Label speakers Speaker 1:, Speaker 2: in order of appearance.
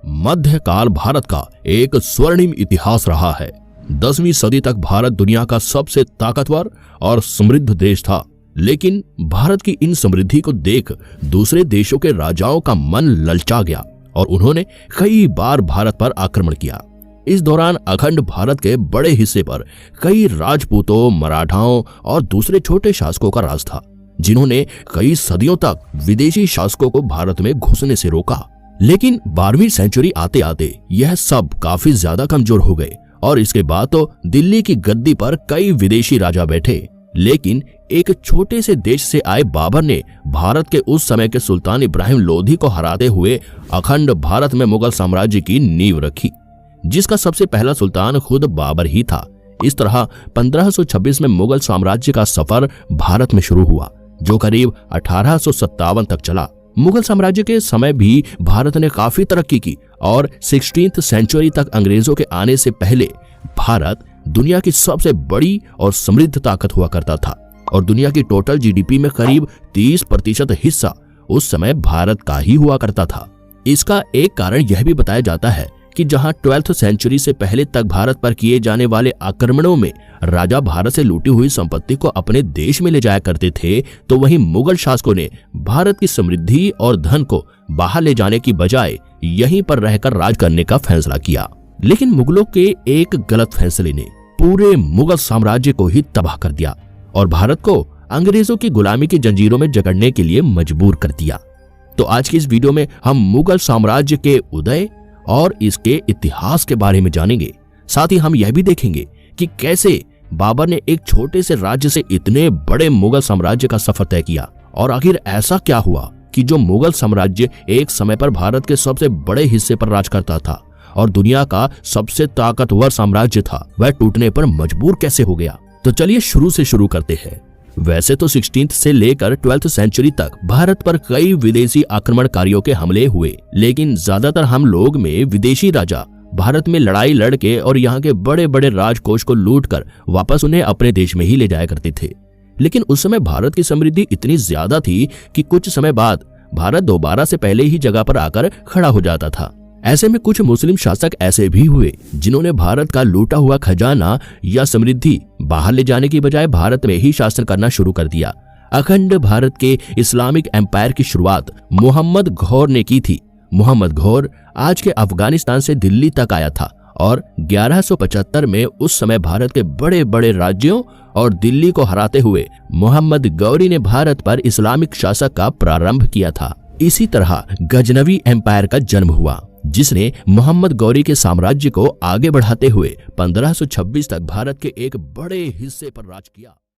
Speaker 1: मध्यकाल भारत का एक स्वर्णिम इतिहास रहा है। 10वीं सदी तक भारत दुनिया का सबसे ताकतवर और समृद्ध देश था, लेकिन भारत की इन समृद्धि को देख दूसरे देशों के राजाओं का मन ललचा गया और उन्होंने कई बार भारत पर आक्रमण किया। इस दौरान अखंड भारत के बड़े हिस्से पर कई राजपूतों, मराठाओं और दूसरे छोटे शासकों का राज था, जिन्होंने कई सदियों तक विदेशी शासकों को भारत में घुसने से रोका। लेकिन 12वीं सेंचुरी आते आते यह सब काफी ज्यादा कमजोर हो गए और इसके बाद तो दिल्ली की गद्दी पर कई विदेशी राजा बैठे। लेकिन एक छोटे से देश से आए बाबर ने भारत के उस समय के सुल्तान इब्राहिम लोधी को हराते हुए अखंड भारत में मुगल साम्राज्य की नींव रखी, जिसका सबसे पहला सुल्तान खुद बाबर ही था। इस तरह 1526 में मुगल साम्राज्य का सफर भारत में शुरू हुआ, जो करीब 1857 तक चला। मुगल साम्राज्य के समय भी भारत ने काफी तरक्की की और 16वीं सेंचुरी तक अंग्रेजों के आने से पहले भारत दुनिया की सबसे बड़ी और समृद्ध ताकत हुआ करता था और दुनिया की टोटल जीडीपी में करीब 30% हिस्सा उस समय भारत का ही हुआ करता था। इसका एक कारण यह भी बताया जाता है कि जहां 12वीं सेंचुरी से पहले तक भारत पर किए जाने वाले आक्रमणों में राजा भारत से लूटी हुई संपत्ति को अपने देश में ले जाया करते थे, तो वहीं मुगल शासकों ने भारत की समृद्धि और धन को बाहर ले जाने की बजाय यहीं पर रहकर राज करने का फैसला किया। लेकिन मुगलों के एक गलत फैसले ने पूरे मुगल साम्राज्य को ही तबाह कर दिया और भारत को अंग्रेजों की गुलामी की जंजीरों में जकड़ने के लिए मजबूर कर दिया। तो आज की इस वीडियो में हम मुगल साम्राज्य के उदय और इसके इतिहास के बारे में जानेंगे। साथ ही हम यह भी देखेंगे कि कैसे बाबर ने एक छोटे से राज्य से इतने बड़े मुगल साम्राज्य का सफर तय किया और आखिर ऐसा क्या हुआ कि जो मुगल साम्राज्य एक समय पर भारत के सबसे बड़े हिस्से पर राज करता था और दुनिया का सबसे ताकतवर साम्राज्य था, वह टूटने पर मजबूर कैसे हो गया। तो चलिए शुरू से शुरू करते हैं। वैसे तो 16वीं से लेकर 12वीं सेंचुरी तक भारत पर कई विदेशी आक्रमणकारियों के हमले हुए, लेकिन ज्यादातर हम लोग में विदेशी राजा भारत में लड़ाई लड़के और यहाँ के बड़े बड़े राजकोष को लूटकर वापस उन्हें अपने देश में ही ले जाया करते थे। लेकिन उस समय भारत की समृद्धि इतनी ज्यादा थी कि कुछ समय बाद भारत दोबारा से पहले ही जगह पर आकर खड़ा हो जाता था। ऐसे में कुछ मुस्लिम शासक ऐसे भी हुए जिन्होंने भारत का लूटा हुआ खजाना या समृद्धि बाहर ले जाने की बजाय भारत में ही शासन करना शुरू कर दिया। अखंड भारत के इस्लामिक एम्पायर की शुरुआत मोहम्मद घौर ने की थी। मोहम्मद घौर आज के अफगानिस्तान से दिल्ली तक आया था और 1175 में उस समय भारत के बड़े बड़े राज्यों और दिल्ली को हराते हुए मोहम्मद गौरी ने भारत पर इस्लामिक शासक का प्रारंभ किया था। इसी तरह गजनवी एम्पायर का जन्म हुआ, जिसने मोहम्मद गौरी के साम्राज्य को आगे बढ़ाते हुए 1526 तक भारत के एक बड़े हिस्से पर राज किया।